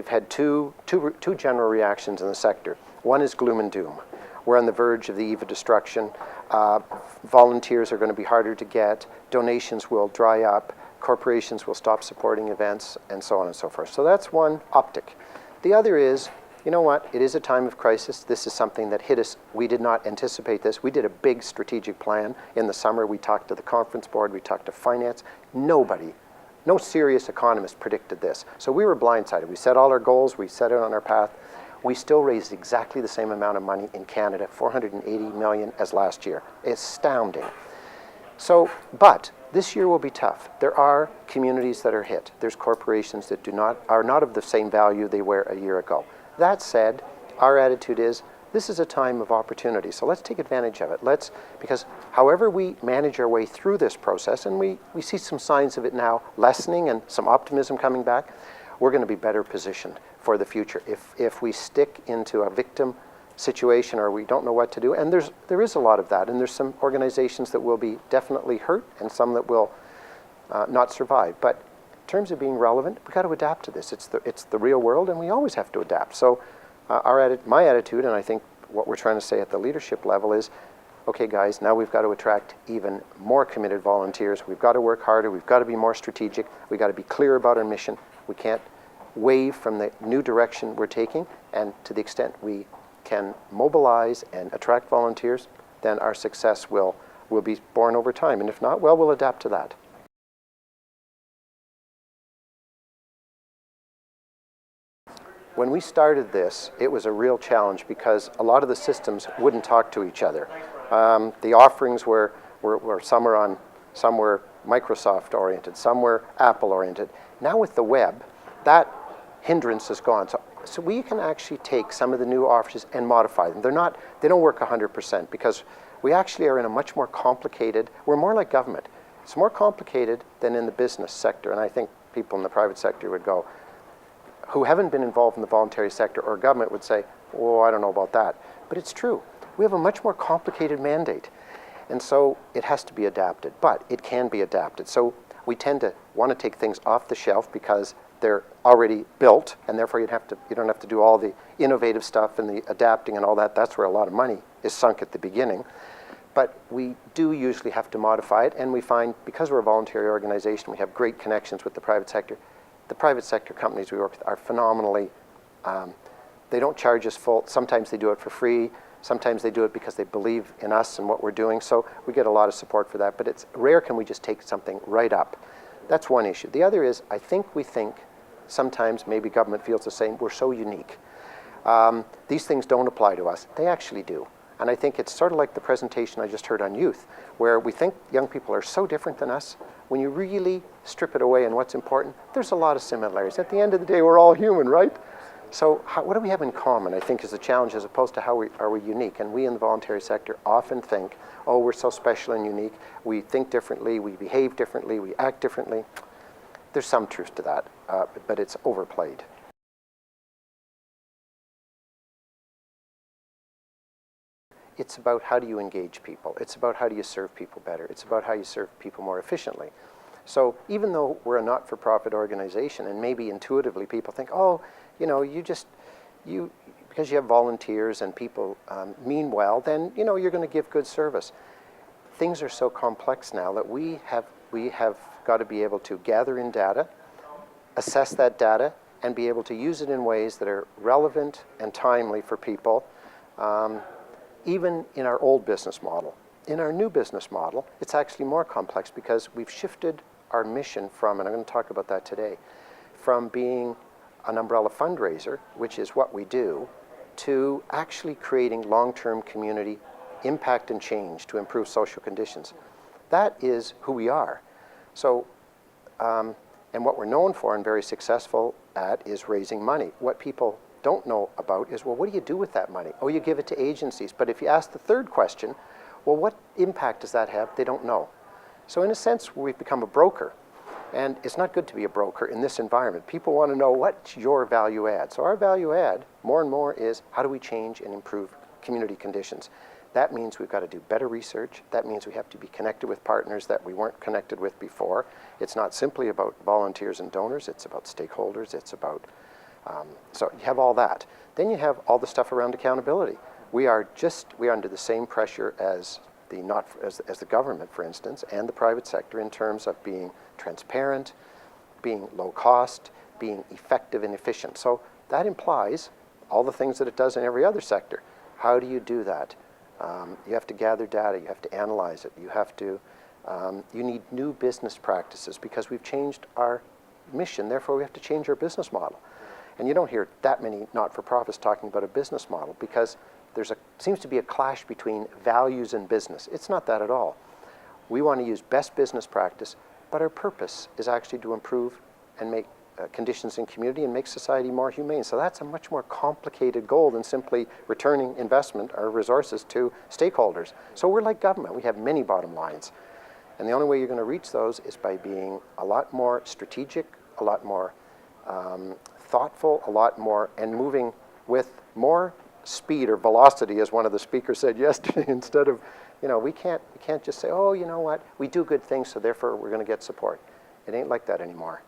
we've had two general reactions in the sector. One is gloom and doom. We're on the verge of the eve of destruction. Volunteers are going to be harder to get. Donations will dry up. Corporations will stop supporting events, and so on and so forth. So that's one optic. The other is, you know what? It is a time of crisis. This is something that hit us. We did not anticipate this. We did a big strategic plan in the summer. We talked to the conference board. We talked to finance. Nobody, no serious economist predicted this. So we were blindsided. We set all our goals. We set it on our path. We still raised exactly the same amount of money in Canada, $480 million as last year. Astounding. So, but this year will be tough. There are communities that are hit. There's corporations that are not of the same value they were a year ago. That said, our attitude is, this is a time of opportunity, so let's take advantage of it. Because however we manage our way through this process, and we see some signs of it now lessening and some optimism coming back, we're going to be better positioned for the future. If we stick into a victim situation or we don't know what to do, and there is a lot of that, and there's some organizations that will be definitely hurt and some that will not survive. But in terms of being relevant, we've got to adapt to this. It's the real world, and we always have to adapt. So my attitude, and I think what we're trying to say at the leadership level is, okay guys, now we've got to attract even more committed volunteers. We've got to work harder. We've got to be more strategic. We've got to be clear about our mission. We can't wave from the new direction we're taking, and to the extent we can mobilize and attract volunteers, then our success will be born over time. And if not, well, we'll adapt to that. When we started this, it was a real challenge because a lot of the systems wouldn't talk to each other. The offerings were some were Microsoft oriented, some were Apple oriented. Now with the web, that hindrance is gone. So we can actually take some of the new offers and modify them. They don't work 100% because we actually are in a much more complicated, we're more like government. It's more complicated than in the business sector, and I think people in the private sector would go, who haven't been involved in the voluntary sector or government would say, oh, I don't know about that. But it's true. We have a much more complicated mandate. And so it has to be adapted, but it can be adapted. So we tend to want to take things off the shelf because they're already built, and therefore you don't have to do all the innovative stuff and the adapting and all that. That's where a lot of money is sunk at the beginning. But we do usually have to modify it, and we find, because we're a voluntary organization, we have great connections with the private sector. The private sector companies we work with are phenomenally, they don't charge us full. Sometimes they do it for free. Sometimes they do it because they believe in us and what we're doing. So we get a lot of support for that. But it's rare can we just take something right up. That's one issue. The other is, we think sometimes maybe government feels the same. We're so unique. These things don't apply to us. They actually do. And I think it's sort of like the presentation I just heard on youth, where we think young people are so different than us. When you really strip it away and what's important, there's a lot of similarities. At the end of the day, we're all human, right? So what do we have in common, I think, is the challenge, as opposed to how are we unique. And we in the voluntary sector often think, oh, we're so special and unique. We think differently, we behave differently, we act differently. There's some truth to that, but it's overplayed. It's about how do you engage people. It's about how do you serve people better. It's about how you serve people more efficiently. So even though we're a not-for-profit organization, and maybe intuitively people think, oh, you know, because you have volunteers and people mean well, then, you know, you're going to give good service. Things are so complex now that we have got to be able to gather in data, assess that data, and be able to use it in ways that are relevant and timely for people, even in our old business model. In our new business model, it's actually more complex because we've shifted our mission from, and I'm going to talk about that today, from being an umbrella fundraiser, which is what we do, to actually creating long-term community impact and change to improve social conditions. That is who we are. So, and what we're known for and very successful at is raising money. What people don't know about is, well, what do you do with that money? Oh, you give it to agencies. But if you ask the third question, well, what impact does that have? They don't know. So in a sense, we've become a broker. And it's not good to be a broker in this environment. People want to know, what's your value add? So our value add, more and more, is how do we change and improve community conditions? That means we've got to do better research. That means we have to be connected with partners that we weren't connected with before. It's not simply about volunteers and donors. It's about stakeholders. It's about So you have all that. Then you have all the stuff around accountability. We are under the same pressure as the government, for instance, and the private sector in terms of being transparent, being low cost, being effective and efficient. So that implies all the things that it does in every other sector. How do you do that? You have to gather data, you have to analyze it, you need new business practices because we've changed our mission, therefore we have to change our business model. And you don't hear that many not-for-profits talking about a business model because seems to be a clash between values and business. It's not that at all. We want to use best business practice, but our purpose is actually to improve and make conditions in community and make society more humane. So that's a much more complicated goal than simply returning investment or resources to stakeholders. So we're like government. We have many bottom lines. And the only way you're going to reach those is by being a lot more strategic, a lot more thoughtful, and moving with more speed or velocity, as one of the speakers said yesterday, instead of, we can't just say, oh, you know what, we do good things, so therefore we're going to get support. It ain't like that anymore.